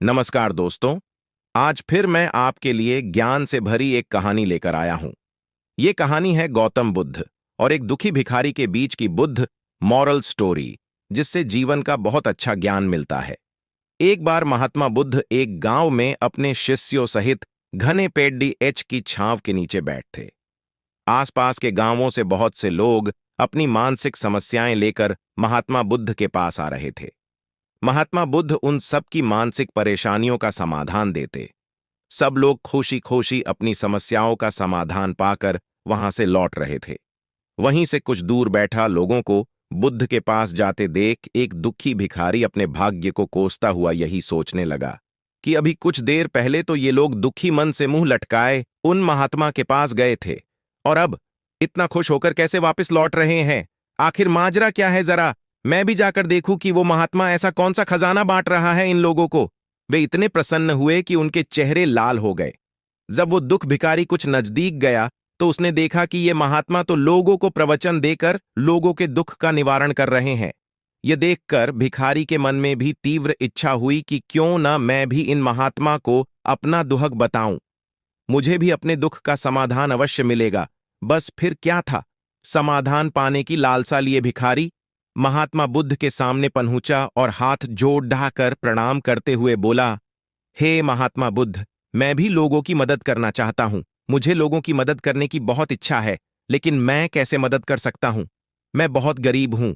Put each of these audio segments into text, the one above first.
नमस्कार दोस्तों। आज फिर मैं आपके लिए ज्ञान से भरी एक कहानी लेकर आया हूं। ये कहानी है गौतम बुद्ध और एक दुखी भिखारी के बीच की बुद्ध मॉरल स्टोरी, जिससे जीवन का बहुत अच्छा ज्ञान मिलता है। एक बार महात्मा बुद्ध एक गांव में अपने शिष्यों सहित घने पेड़ एच की छांव के नीचे बैठे थे। आसपास के गांवों से बहुत से लोग अपनी मानसिक समस्याएं लेकर महात्मा बुद्ध के पास आ रहे थे। महात्मा बुद्ध उन सब की मानसिक परेशानियों का समाधान देते। सब लोग खुशी खुशी अपनी समस्याओं का समाधान पाकर वहां से लौट रहे थे। वहीं से कुछ दूर बैठा लोगों को बुद्ध के पास जाते देख एक दुखी भिखारी अपने भाग्य को कोसता हुआ यही सोचने लगा कि अभी कुछ देर पहले तो ये लोग दुखी मन से मुंह लटकाए उन महात्मा के पास गए थे, और अब इतना खुश होकर कैसे वापस लौट रहे हैं। आखिर माजरा क्या है, जरा मैं भी जाकर देखूं कि वो महात्मा ऐसा कौन सा खजाना बांट रहा है इन लोगों को। वे इतने प्रसन्न हुए कि उनके चेहरे लाल हो गए। जब वो दुख भिखारी कुछ नजदीक गया तो उसने देखा कि ये महात्मा तो लोगों को प्रवचन देकर लोगों के दुख का निवारण कर रहे हैं। ये देखकर भिखारी के मन में भी तीव्र इच्छा हुई कि क्यों न मैं भी इन महात्मा को अपना दुहक बताऊं। मुझे भी अपने दुख का समाधान अवश्य मिलेगा। बस फिर क्या था, समाधान पाने की लालसा लिए भिखारी महात्मा बुद्ध के सामने पहुंचा और हाथ जोड़ ढाकर प्रणाम करते हुए बोला, हे महात्मा बुद्ध, मैं भी लोगों की मदद करना चाहता हूं। मुझे लोगों की मदद करने की बहुत इच्छा है, लेकिन मैं कैसे मदद कर सकता हूं? मैं बहुत गरीब हूं।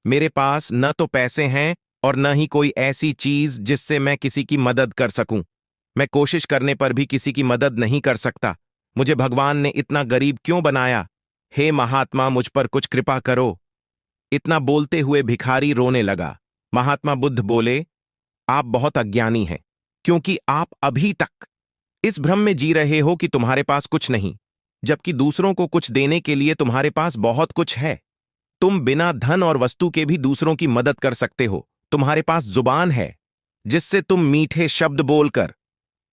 मेरे पास न तो पैसे हैं और न ही कोई ऐसी चीज जिससे मैं किसी की मदद कर सकूं। मैं कोशिश करने पर भी किसी की मदद नहीं कर सकता। मुझे भगवान ने इतना गरीब क्यों बनाया? हे महात्मा, मुझ पर कुछ कृपा करो। इतना बोलते हुए भिखारी रोने लगा। महात्मा बुद्ध बोले, आप बहुत अज्ञानी हैं, क्योंकि आप अभी तक इस भ्रम में जी रहे हो कि तुम्हारे पास कुछ नहीं, जबकि दूसरों को कुछ देने के लिए तुम्हारे पास बहुत कुछ है। तुम बिना धन और वस्तु के भी दूसरों की मदद कर सकते हो। तुम्हारे पास जुबान है, जिससे तुम मीठे शब्द बोलकर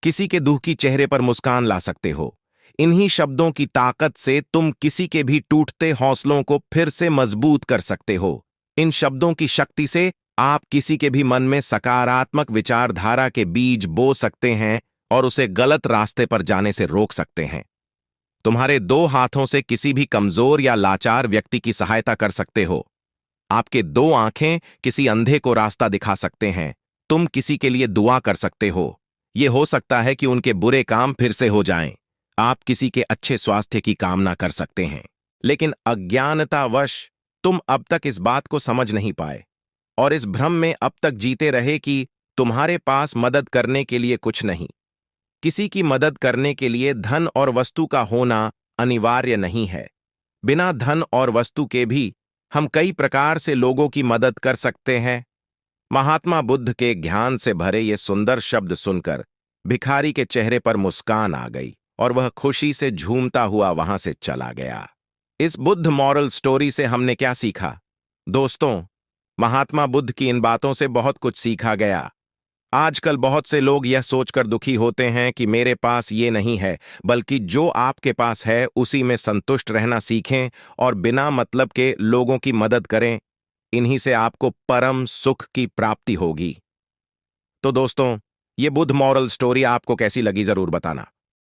किसी के दुखी चेहरे पर मुस्कान ला सकते हो। इन्हीं शब्दों की ताकत से तुम किसी के भी टूटते हौसलों को फिर से मजबूत कर सकते हो। इन शब्दों की शक्ति से आप किसी के भी मन में सकारात्मक विचारधारा के बीज बो सकते हैं और उसे गलत रास्ते पर जाने से रोक सकते हैं। तुम्हारे दो हाथों से किसी भी कमजोर या लाचार व्यक्ति की सहायता कर सकते हो। आपके दो आंखें किसी अंधे को रास्ता दिखा सकते हैं। तुम किसी के लिए दुआ कर सकते हो। यह हो सकता है कि उनके बुरे काम फिर से हो जाएं। आप किसी के अच्छे स्वास्थ्य की कामना कर सकते हैं। लेकिन अज्ञानतावश तुम अब तक इस बात को समझ नहीं पाए और इस भ्रम में अब तक जीते रहे कि तुम्हारे पास मदद करने के लिए कुछ नहीं। किसी की मदद करने के लिए धन और वस्तु का होना अनिवार्य नहीं है। बिना धन और वस्तु के भी हम कई प्रकार से लोगों की मदद कर सकते हैं। महात्मा बुद्ध के ज्ञान से भरे ये सुंदर शब्द सुनकर भिखारी के चेहरे पर मुस्कान आ गई और वह खुशी से झूमता हुआ वहां से चला गया। इस बुद्ध मॉरल स्टोरी से हमने क्या सीखा? दोस्तों, महात्मा बुद्ध की इन बातों से बहुत कुछ सीखा गया। आजकल बहुत से लोग यह सोचकर दुखी होते हैं कि मेरे पास ये नहीं है, बल्कि जो आपके पास है उसी में संतुष्ट रहना सीखें और बिना मतलब के लोगों की मदद करें। इन्हीं से आपको परम सुख की प्राप्ति होगी। तो दोस्तों, ये बुद्ध मॉरल स्टोरी आपको कैसी लगी जरूर बताना।